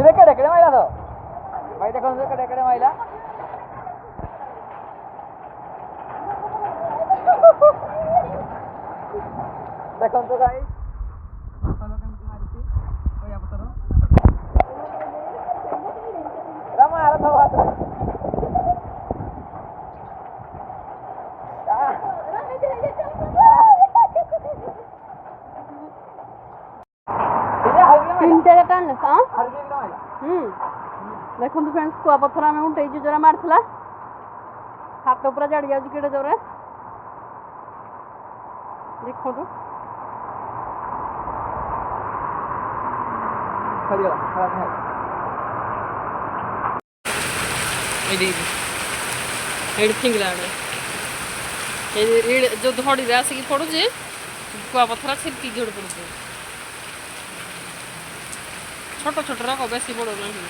ఇది ఎక్కడ మైలాదో బయట కొంచెం ఎక్కడ మైలా ଦେଖନ୍ତୁ ଗାଈ ଫସଲ କେମିତି ମାରିଛି କହିବା ପତ୍ର ରାମ ଆରମ୍ଭ ଭାତରେ ଦେଖନ୍ତୁ ଫ୍ରେଣ୍ଡସ୍ କୁଆପଥର ଆମେ ଉଠେଇଛୁ ଯୋଉରା ମାରିଥିଲା ହାତ ପୁରା ଜାଡ଼ି ଯାଉଛି କେଡ଼େ ଜୋରରେ ଦେଖନ୍ତୁ ଏଇଠି ଫିଙ୍ଗିଲା ଯୋଉ ଧଡ଼ିରେ ଆସିକି ପଡ଼ୁଛି କୁଆପଥର ଛିଟକି ଯୋଡ଼ି ପଡ଼ୁଛି ଛୋଟ ଛୋଟ ରକ ବେଶୀ ବଡ଼ ନାହିଁ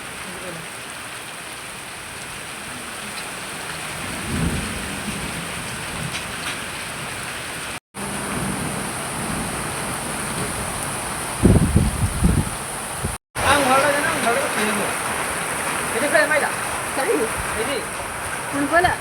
ପୁଣି କହିଲା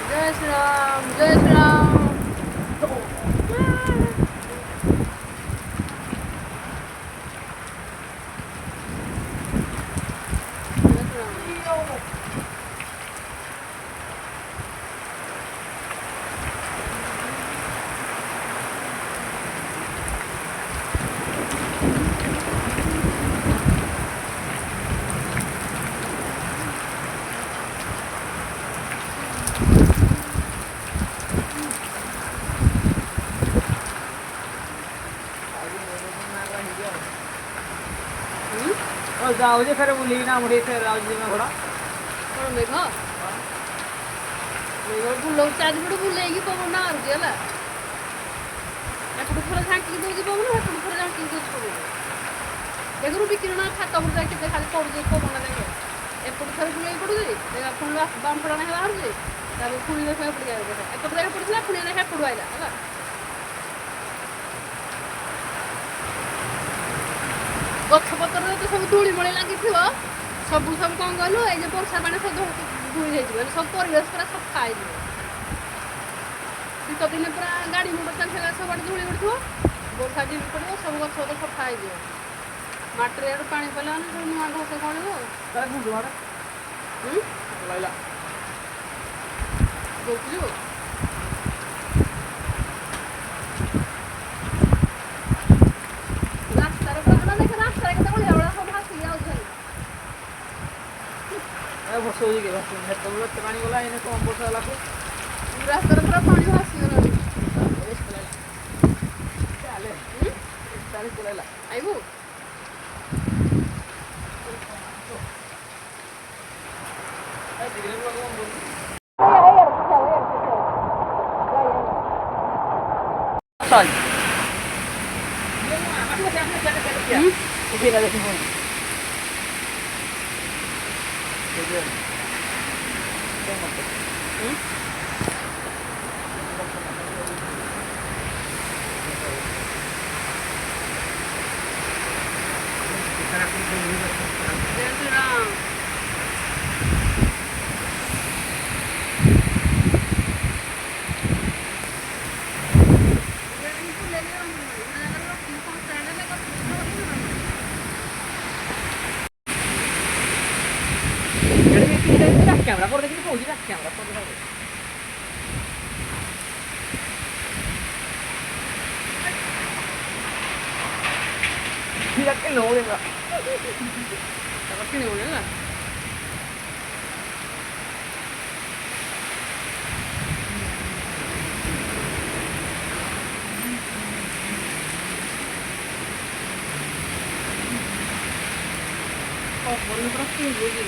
जय श्री राम जय श्री राम जाओ जे फिर बुली ना मुड़ी फिर आओ जी में घोड़ा कौन देखो देखो बुलो चार्ज बड़ बुलेगी पवन ना आरु गेला एपटु थोड़ा झांकी दोगी पवन एपटु थोड़ा झांकी दोगी पवन देखो बिकिरण छात पर जाके खाली पड़ जे पवन देखे एपटु थोड़ा बुलेई पड़ुजी देखा पुणी बाम पड़ा ना बाहर जे तार पुणी देखा पड़ जाए देखा एपटु देखा पड़ला पुणी देखा पड़ आइला हला गछपतर तो सब धूली मଳି ଲାଗିଥିବ ସବୁ କଣ କହିଲୁ ଏଇ ଯେ ବର୍ଷା ପାଣି ସବୁ ଧୋଇ ହେଇଯିବ ସବୁ ପରିବେଶ ପୁରା ସଫା ହେଇଯିବ ଶୀତ ଦିନେ ପୁରା ଗାଡ଼ି ମୋଟର ଚାଲିଥିଲା ସବୁଆଡ଼େ ଧୂଳି ଉଠୁଥିବ ବର୍ଷା ଦିନ ପଡ଼ିବ ସବୁ ଗଛ ତ ସଫା ହେଇଯିବ ମାଟିରେ ଆଡ଼ୁ ପାଣି ପଡ଼ିଲା ମାନେ ସବୁ ନୂଆ ଘାସ କଣିବ ଦେଖିଛୁ ବର୍ଷ ହେଇକି ସେତେବେଳେ ଏତେ ପାଣି ଗଲା ଏଇନେ କମ୍ ବର୍ଷ ହେଲା ରାସ୍ତାରେ ପୁରା ପାଣି ଭାସିଗଲାଣି ପଳେଇଲା ଆଇବୁ নোড়েগা তারপর কিনে বলে না বন্ধ করা কি বুঝি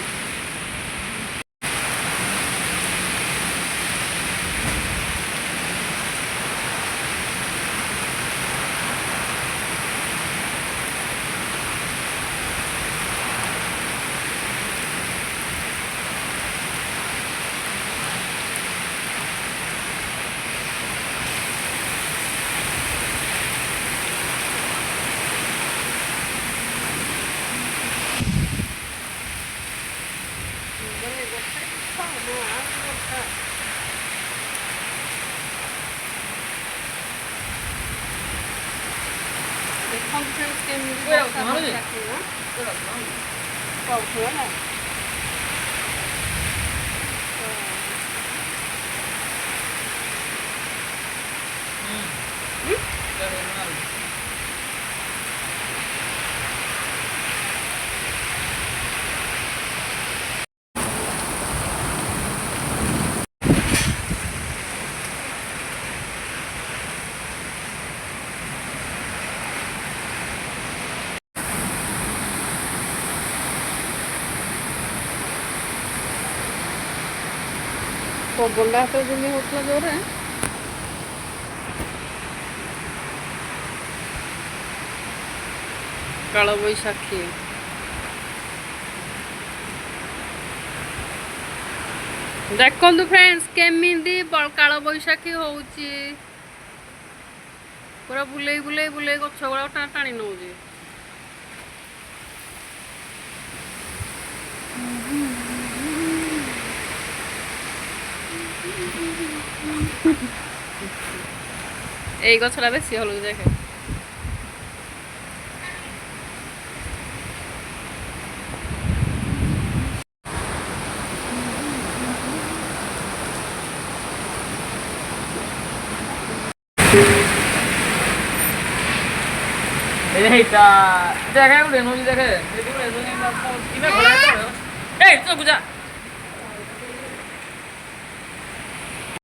Conference que me Bueno, gusta vale. mucho aquí, ¿no? Pero no. Pues bueno. Pero no. ପବନଟା ହାତରେ ଯେମିତି ହଉଥିଲା ଜୋରରେ କାଳବୈଶାଖୀ ଦେଖନ୍ତୁ ଫ୍ରେଣ୍ଡସ୍ କେମିତି କାଳବୈଶାଖୀ ହଉଛି ପୁରା ବୁଲେଇ ବୁଲେଇ ବୁଲେଇ ଗଛ ଗୁଡାକ ଟାଣି ନଉଛି এই গছটা বেশি হলুদ দেখে এইটা দেখে উঠে নদী দেখে দেখে উঠে নদী কিনা ঘোরা এই তো বুঝা